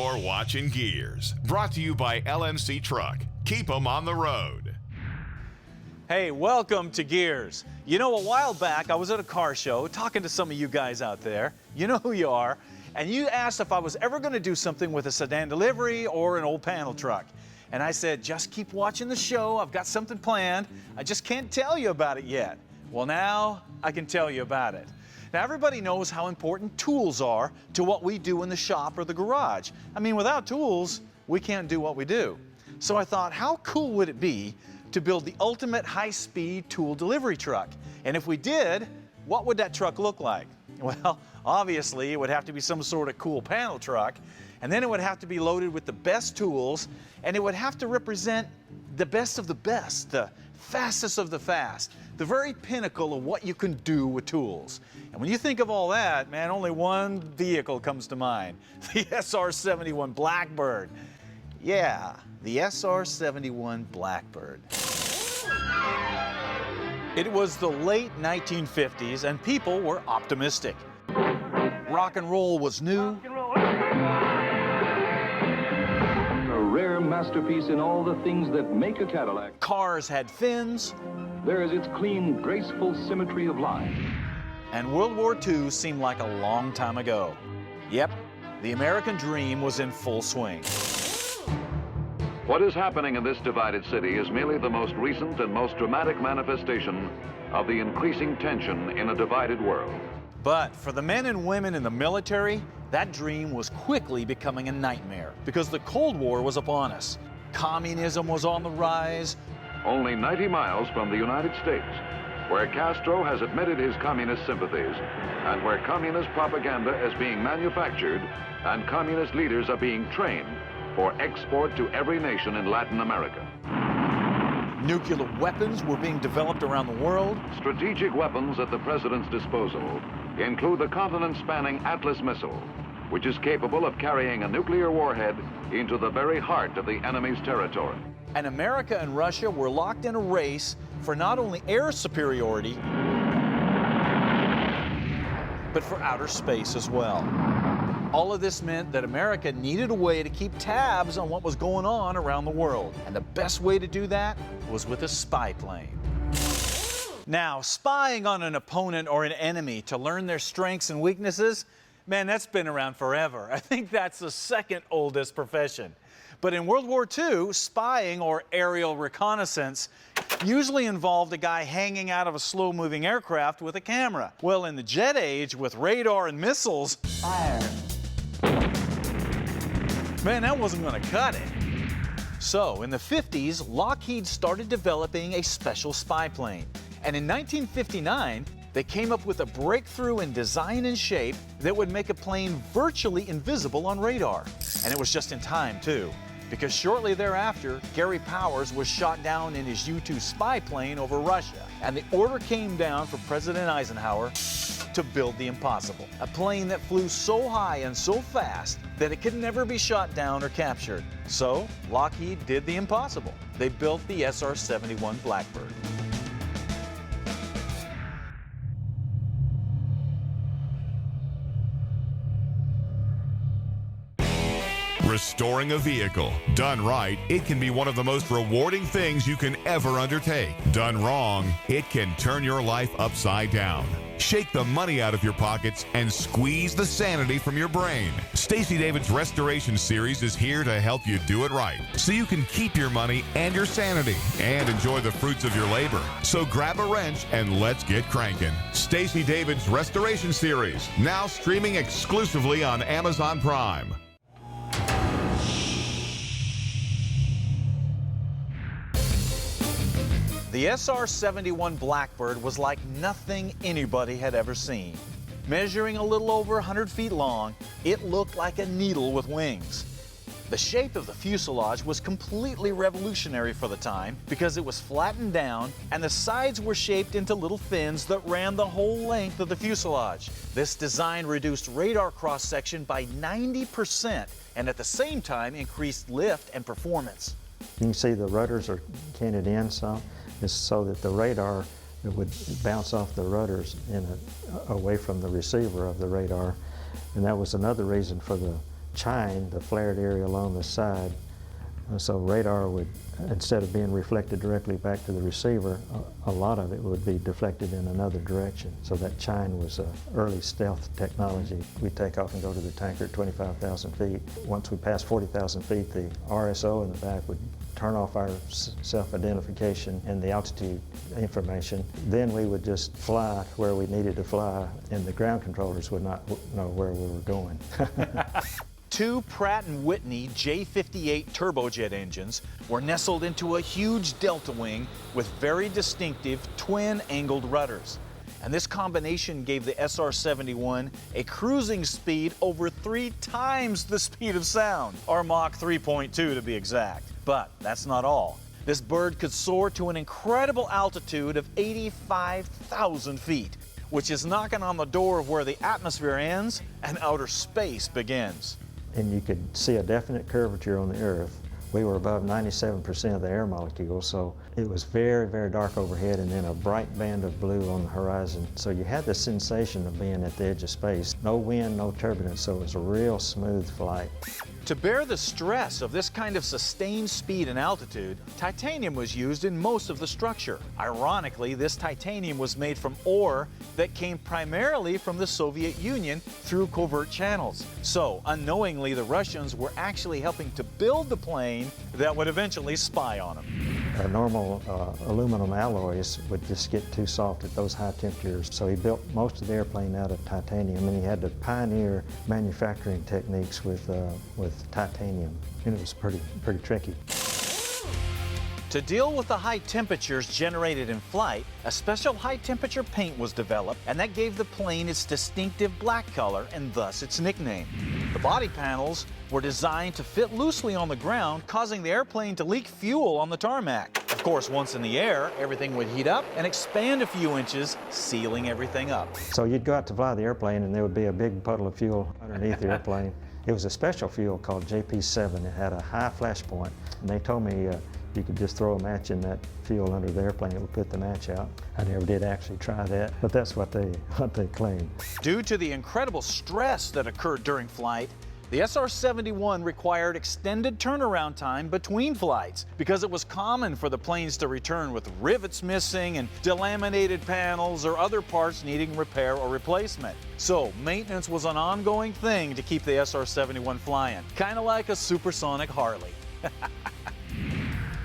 You're watching Gearz, brought to you by LNC Truck. Keep 'em on the road. Hey, welcome to Gearz. You know, a while back I was at a car show talking to some of you guys out there. You know who you are. And you asked if I was ever going to do something with a sedan delivery or an old panel truck. And I said, just keep watching the show. I've got something planned. I just can't tell you about it yet. Well, now I can tell you about it. Now, everybody knows how important tools are to what we do in the shop or the garage. I mean, without tools, we can't do what we do. So I thought, how cool would it be to build the ultimate high-speed tool delivery truck? And if we did, what would that truck look like? Well, obviously, it would have to be some sort of cool panel truck, and then it would have to be loaded with the best tools, and it would have to represent the best of the best, the fastest of the fast, the very pinnacle of what you can do with tools. And when you think of all that, man, only one vehicle comes to mind, the SR-71 Blackbird. Yeah, the SR-71 Blackbird. It was the late 1950s, and people were optimistic. Rock and roll was new. A rare masterpiece in all the things that make a Cadillac. Cars had fins. There is its clean, graceful symmetry of line. And World War II seemed like a long time ago. Yep, the American dream was in full swing. What is happening in this divided city is merely the most recent and most dramatic manifestation of the increasing tension in a divided world. But for the men and women in the military, that dream was quickly becoming a nightmare because the Cold War was upon us. Communism was on the rise. Only 90 miles from the United States, where Castro has admitted his communist sympathies and where communist propaganda is being manufactured and communist leaders are being trained for export to every nation in Latin America. Nuclear weapons were being developed around the world. Strategic weapons at the president's disposal include the continent-spanning Atlas missile, which is capable of carrying a nuclear warhead into the very heart of the enemy's territory. And America and Russia were locked in a race for not only air superiority, but for outer space as well. All of this meant that America needed a way to keep tabs on what was going on around the world. And the best way to do that was with a spy plane. Now, spying on an opponent or an enemy to learn their strengths and weaknesses, man, that's been around forever. I think that's the second oldest profession. But in World War II, spying or aerial reconnaissance usually involved a guy hanging out of a slow-moving aircraft with a camera. Well, in the jet age, with radar and missiles, fire. Man, that wasn't going to cut it. So, in the 50s, Lockheed started developing a special spy plane. And in 1959, they came up with a breakthrough in design and shape that would make a plane virtually invisible on radar. And it was just in time, too, because shortly thereafter, Gary Powers was shot down in his U-2 spy plane over Russia. And the order came down for President Eisenhower to build the impossible, a plane that flew so high and so fast that it could never be shot down or captured. So Lockheed did the impossible. They built the SR-71 Blackbird. Restoring a vehicle. Done right, it can be one of the most rewarding things you can ever undertake. Done wrong, it can turn your life upside down. Shake the money out of your pockets and squeeze the sanity from your brain. Stacey David's Restoration Series is here to help you do it right, so you can keep your money and your sanity and enjoy the fruits of your labor. So grab a wrench and let's get cranking. Stacey David's Restoration Series, now streaming exclusively on Amazon Prime. The SR-71 Blackbird was like nothing anybody had ever seen. Measuring a little over 100 feet long, it looked like a needle with wings. The shape of the fuselage was completely revolutionary for the time because it was flattened down and the sides were shaped into little fins that ran the whole length of the fuselage. This design reduced radar cross-section by 90% and at the same time increased lift and performance. You can see the rudders are canted in some. It's so that the radar would bounce off the rudders away from the receiver of the radar. And that was another reason for the chine the flared area along the side. So radar would, instead of being reflected directly back to the receiver, a lot of it would be deflected in another direction. So that chine was early stealth technology. We'd take off and go to the tanker at 25,000 feet. Once we passed 40,000 feet, the RSO in the back would turn off our self-identification and the altitude information. Then we would just fly where we needed to fly, and the ground controllers would not know where we were going. Two Pratt & Whitney J58 turbojet engines were nestled into a huge delta wing with very distinctive twin-angled rudders. And this combination gave the SR-71 a cruising speed over 3 times the speed of sound, or Mach 3.2 to be exact. But that's not all. This bird could soar to an incredible altitude of 85,000 feet, which is knocking on the door of where the atmosphere ends and outer space begins. And you could see a definite curvature on the Earth. We were above 97% of the air molecules, so it was very, very dark overhead and then a bright band of blue on the horizon. So you had the sensation of being at the edge of space. No wind, no turbulence, so it was a real smooth flight. To bear the stress of this kind of sustained speed and altitude, titanium was used in most of the structure. Ironically, this titanium was made from ore that came primarily from the Soviet Union through covert channels. So, unknowingly, the Russians were actually helping to build the plane that would eventually spy on them. Normal aluminum alloys would just get too soft at those high temperatures, so he built most of the airplane out of titanium, and he had to pioneer manufacturing techniques with titanium, and it was pretty tricky. To deal with the high temperatures generated in flight, a special high-temperature paint was developed, and that gave the plane its distinctive black color and thus its nickname. The body panels were designed to fit loosely on the ground, causing the airplane to leak fuel on the tarmac. Of course, once in the air, everything would heat up and expand a few inches, sealing everything up. So you'd go out to fly the airplane, and there would be a big puddle of fuel underneath the airplane. It was a special fuel called JP7. It had a high flash point, and they told me you could just throw a match in that fuel under the airplane, it would put the match out. I never did actually try that, but that's what they claim. Due to the incredible stress that occurred during flight, the SR-71 required extended turnaround time between flights because it was common for the planes to return with rivets missing and delaminated panels or other parts needing repair or replacement. So maintenance was an ongoing thing to keep the SR-71 flying, kind of like a supersonic Harley.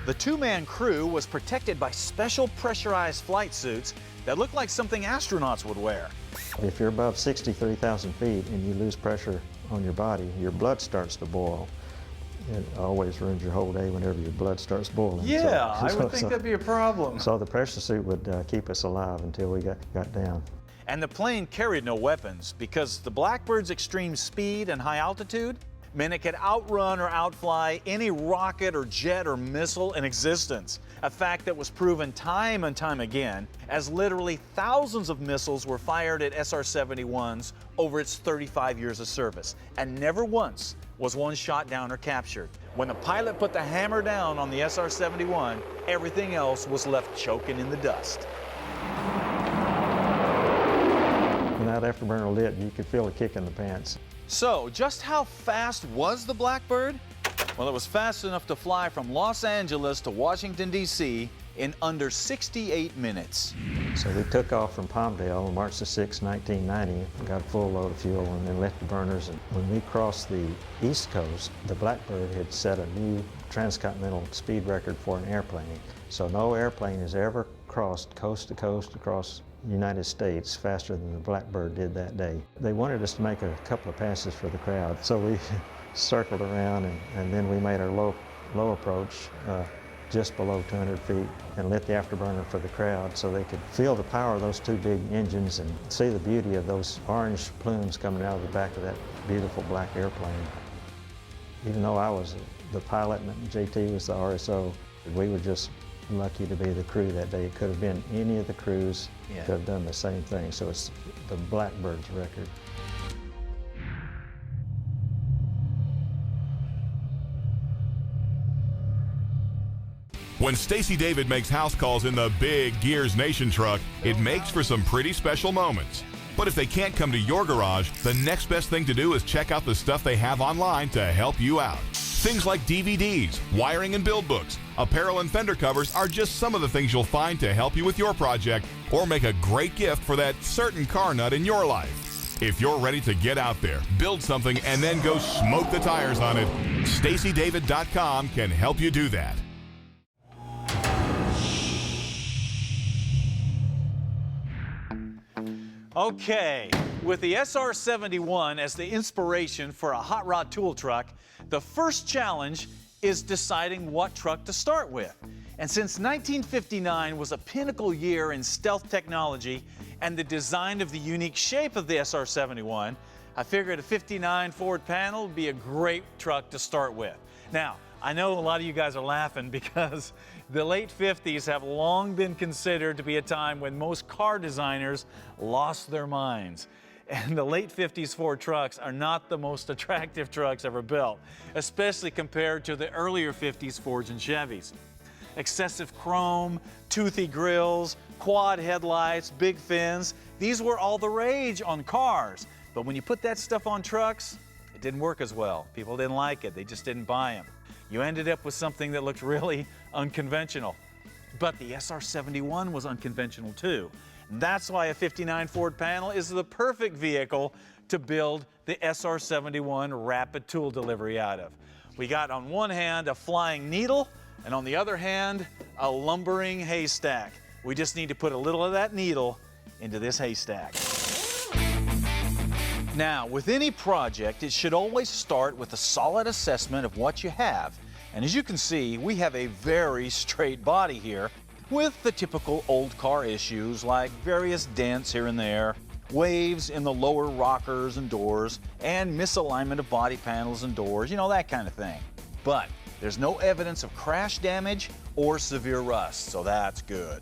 The two-man crew was protected by special pressurized flight suits that looked like something astronauts would wear. If you're above 63,000 feet and you lose pressure on your body, your blood starts to boil. It always ruins your whole day whenever your blood starts boiling. Yeah, I would think that'd be a problem. So the pressure suit would keep us alive until we got down. And the plane carried no weapons because the Blackbird's extreme speed and high altitude meant it could outrun or outfly any rocket or jet or missile in existence. A fact that was proven time and time again, as literally thousands of missiles were fired at SR-71s over its 35 years of service, and never once was one shot down or captured. When the pilot put the hammer down on the SR-71, everything else was left choking in the dust. When that afterburner lit, you could feel a kick in the pants. So, just how fast was the Blackbird? Well, it was fast enough to fly from Los Angeles to Washington, D.C. in under 68 minutes. So we took off from Palmdale on March the 6th, 1990, got a full load of fuel and then left the burners. And when we crossed the East Coast, the Blackbird had set a new transcontinental speed record for an airplane. So no airplane has ever crossed coast to coast across the United States faster than the Blackbird did that day. They wanted us to make a couple of passes for the crowd, so we circled around and then we made our low approach just below 200 feet and lit the afterburner for the crowd so they could feel the power of those two big engines and see the beauty of those orange plumes coming out of the back of that beautiful black airplane. Even though I was the pilot and JT was the RSO, we were just lucky to be the crew that day. It could have been any of the crews could have done the same thing, so it's the Blackbird's record. When Stacey David makes house calls in the big Gearz Nation truck, it makes for some pretty special moments. But if they can't come to your garage, the next best thing to do is check out the stuff they have online to help you out. Things like DVDs, wiring and build books, apparel and fender covers are just some of the things you'll find to help you with your project or make a great gift for that certain car nut in your life. If you're ready to get out there, build something, and then go smoke the tires on it, StaceyDavid.com can help you do that. Okay, with the SR-71 as the inspiration for a hot rod tool truck, the first challenge is deciding what truck to start with. And since 1959 was a pinnacle year in stealth technology and the design of the unique shape of the SR-71, I figured a 59 Ford panel would be a great truck to start with. Now, I know a lot of you guys are laughing because the late 50s have long been considered to be a time when most car designers lost their minds. And the late 50s Ford trucks are not the most attractive trucks ever built, especially compared to the earlier 50s Fords and Chevys. Excessive chrome, toothy grills, quad headlights, big fins, these were all the rage on cars. But when you put that stuff on trucks, it didn't work as well. People didn't like it, they just didn't buy them. You ended up with something that looked really unconventional. But the SR-71 was unconventional too. And that's why a 59 Ford panel is the perfect vehicle to build the SR-71 rapid tool delivery out of. We got on one hand a flying needle, and on the other hand, a lumbering haystack. We just need to put a little of that needle into this haystack. Now, with any project, it should always start with a solid assessment of what you have. And as you can see, we have a very straight body here with the typical old car issues like various dents here and there, waves in the lower rockers and doors, and misalignment of body panels and doors, you know, that kind of thing. But there's no evidence of crash damage or severe rust, so that's good.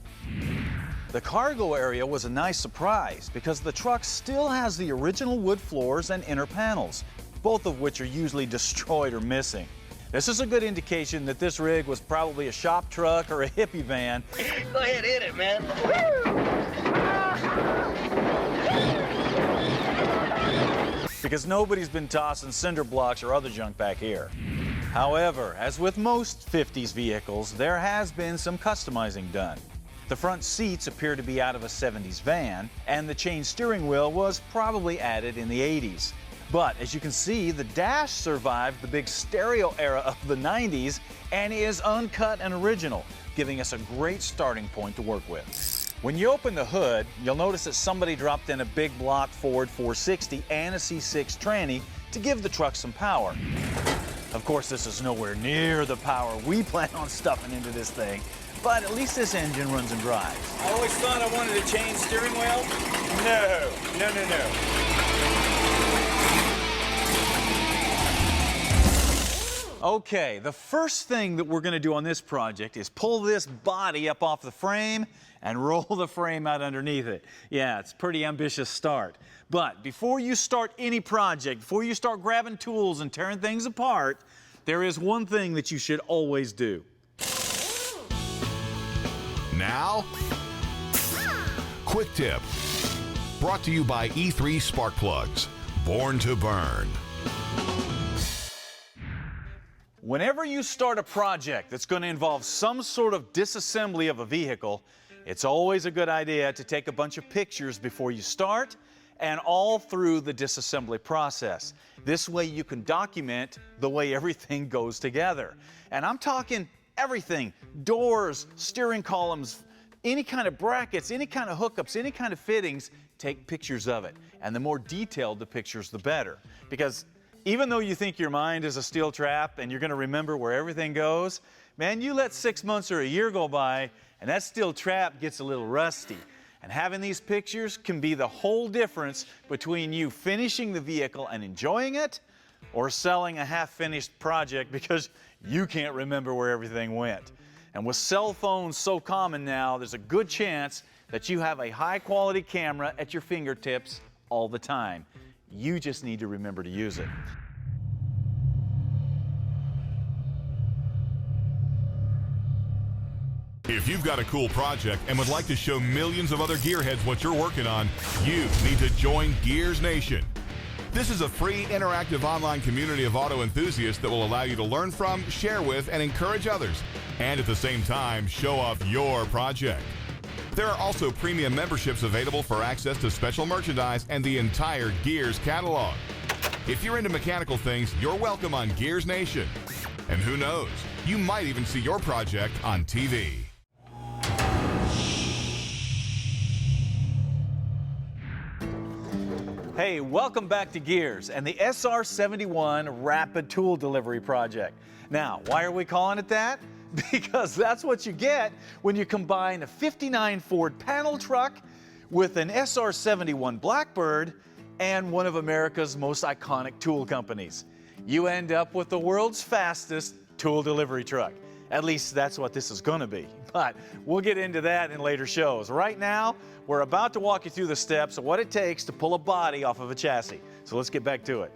The cargo area was a nice surprise because the truck still has the original wood floors and inner panels, both of which are usually destroyed or missing. This is a good indication that this rig was probably a shop truck or a hippie van. Go ahead, hit it, man. Because nobody's been tossing cinder blocks or other junk back here. However, as with most 50s vehicles, there has been some customizing done. The front seats appear to be out of a 70s van, and the chain steering wheel was probably added in the 80s. But as you can see, the dash survived the big stereo era of the 90s and is uncut and original, giving us a great starting point to work with. When you open the hood, you'll notice that somebody dropped in a big block Ford 460 and a C6 tranny to give the truck some power. Of course, this is nowhere near the power we plan on stuffing into this thing, but at least this engine runs and drives. I always thought I wanted a chain steering wheel. No. Okay, the first thing that we're going to do on this project is pull this body up off the frame and roll the frame out underneath it. Yeah, it's a pretty ambitious start. But before you start any project, before you start grabbing tools and tearing things apart, there is one thing that you should always do. Now, quick tip. Brought to you by E3 Spark Plugs. Born to burn. Whenever you start a project that's going to involve some sort of disassembly of a vehicle, it's always a good idea to take a bunch of pictures before you start and all through the disassembly process. This way you can document the way everything goes together. And I'm talking everything: doors, steering columns, any kind of brackets, any kind of hookups, any kind of fittings. Take pictures of it. And the more detailed the pictures, the better. Because even though you think your mind is a steel trap and you're going to remember where everything goes, man, you let 6 months or a year go by and that steel trap gets a little rusty. And having these pictures can be the whole difference between you finishing the vehicle and enjoying it or selling a half-finished project because you can't remember where everything went. And with cell phones so common now, there's a good chance that you have a high-quality camera at your fingertips all the time. You just need to remember to use it. If you've got a cool project and would like to show millions of other gearheads what you're working on, you need to join Gearz Nation. This is a free, interactive online community of auto enthusiasts that will allow you to learn from, share with, and encourage others, and at the same time, show off your project. There are also premium memberships available for access to special merchandise and the entire Gearz catalog. If you're into mechanical things, you're welcome on Gearz Nation. And who knows, you might even see your project on TV. Hey, welcome back to Gearz and the SR-71 Rapid Tool Delivery Project. Now, why are we calling it that? Because that's what you get when you combine a '59 Ford panel truck with an SR-71 Blackbird and one of America's most iconic tool companies. You end up with the world's fastest tool delivery truck. At least that's what this is going to be. But we'll get into that in later shows. Right now, we're about to walk you through the steps of what it takes to pull a body off of a chassis. So let's get back to it.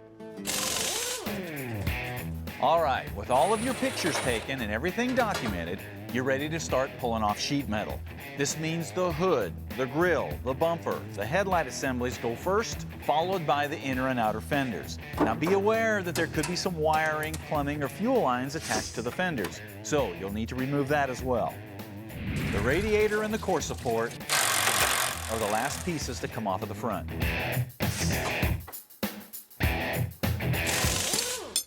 All right, with all of your pictures taken and everything documented, you're ready to start pulling off sheet metal. This means the hood, the grille, the bumper, the headlight assemblies go first, followed by the inner and outer fenders. Now be aware that there could be some wiring, plumbing, or fuel lines attached to the fenders, so you'll need to remove that as well. The radiator and the core support are the last pieces to come off of the front.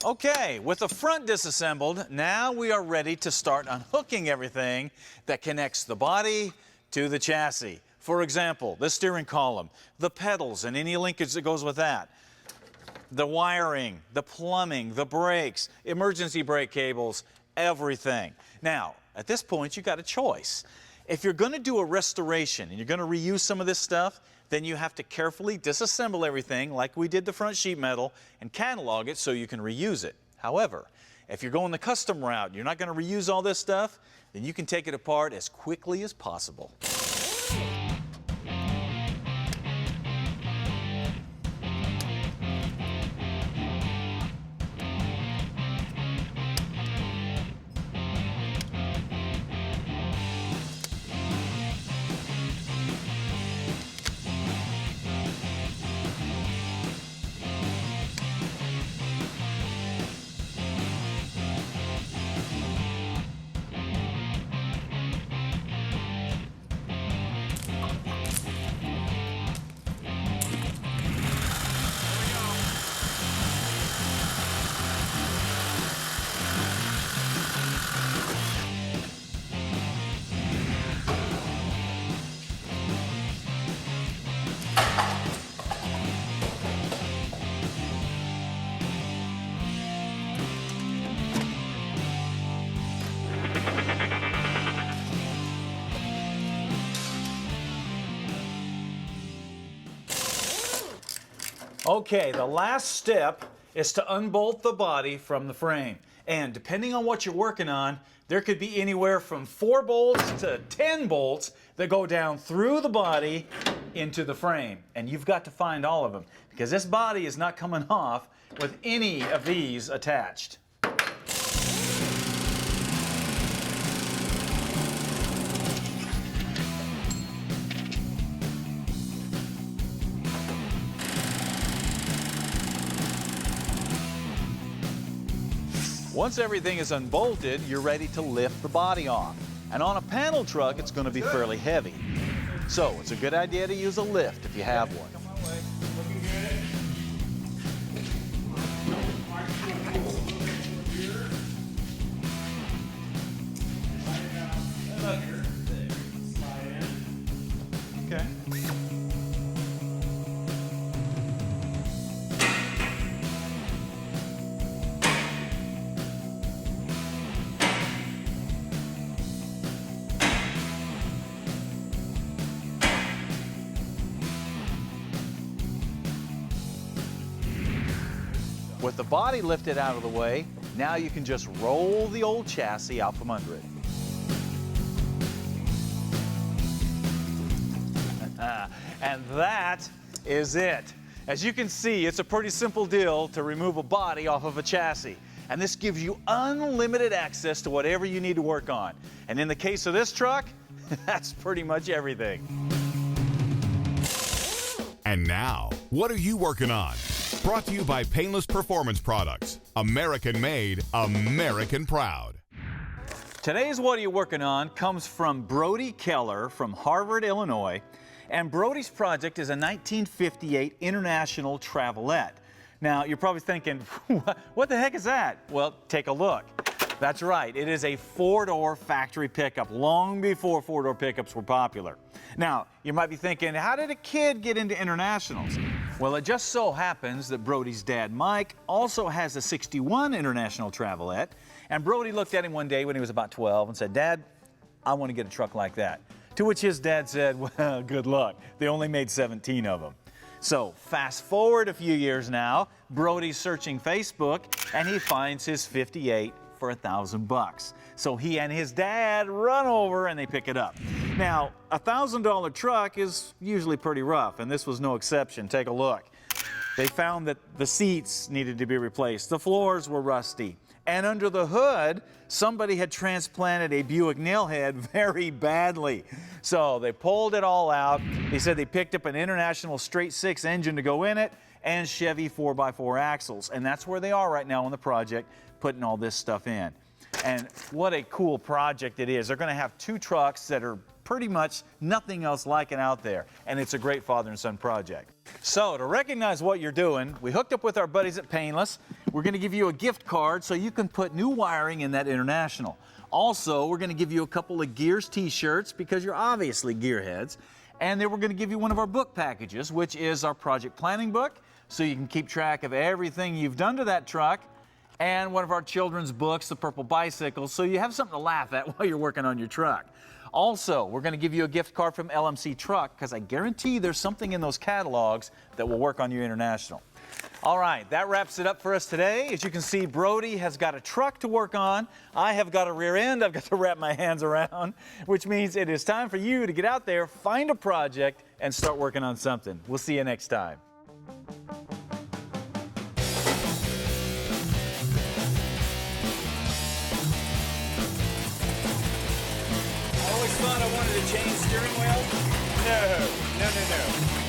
Okay, with the front disassembled, now we are ready to start unhooking everything that connects the body to the chassis. For example, the steering column, the pedals, and any linkage that goes with that. The wiring, the plumbing, the brakes, emergency brake cables, everything. Now, at this point, you've got a choice. If you're going to do a restoration and you're going to reuse some of this stuff, then you have to carefully disassemble everything like we did the front sheet metal and catalog it so you can reuse it. However, if you're going the custom route, you're not going to reuse all this stuff, then you can take it apart as quickly as possible. Okay, the last step is to unbolt the body from the frame. And depending on what you're working on, there could be anywhere from 4 bolts to 10 bolts that go down through the body into the frame. And you've got to find all of them because this body is not coming off with any of these attached. Once everything is unbolted, you're ready to lift the body off. And on a panel truck, it's going to be fairly heavy. So it's a good idea to use a lift if you have one. Okay. With the body lifted out of the way, now you can just roll the old chassis out from under it. And that is it. As you can see, it's a pretty simple deal to remove a body off of a chassis. and this gives you unlimited access to whatever you need to work on. And in the case of this truck, that's pretty much everything. And now, what are you working on? Brought to you by Painless Performance Products. American made, American proud. Today's What Are You Working On comes from Brody Keller from Harvard, Illinois. And Brody's project is a 1958 International Travelette. Now, you're probably thinking, what the heck is that? Well, take a look. That's right, it is a four-door factory pickup, long before four-door pickups were popular. Now, you might be thinking, how did a kid get into internationals? Well, it just so happens that Brody's dad, Mike, also has a 61 International Travelette, and Brody looked at him one day when he was about 12 and said, "Dad, I want to get a truck like that." To which his dad said, "Well, good luck. They only made 17 of them." So fast forward a few years now, Brody's searching Facebook, and he finds his 58 for $1,000. So he and his dad run over and they pick it up. Now, a $1,000 truck is usually pretty rough, and this was no exception. Take a look. They found that the seats needed to be replaced, the floors were rusty, and under the hood, somebody had transplanted a Buick nailhead very badly. So they pulled it all out. They said they picked up an International straight six engine to go in it and Chevy 4x4 axles, and that's where they are right now on the project, putting all this stuff in. And what a cool project it is. They're going to have two trucks that are pretty much nothing else like it out there, and it's a great father and son project. So to recognize what you're doing, we hooked up with our buddies at Painless. We're going to give you a gift card so you can put new wiring in that International. Also, we're going to give you a couple of Gearz t-shirts because you're obviously gearheads. And then we're going to give you one of our book packages, which is our project planning book, so you can keep track of everything you've done to that truck, and one of our children's books, The Purple Bicycle, so you have something to laugh at while you're working on your truck. Also, we're going to give you a gift card from LMC Truck, because I guarantee there's something in those catalogs that will work on your International. All right, that wraps it up for us today. As you can see, Brody has got a truck to work on. I have got a rear end I've got to wrap my hands around, which means it is time for you to get out there, find a project, and start working on something. We'll see you next time. I always thought I wanted to change steering wheel. No.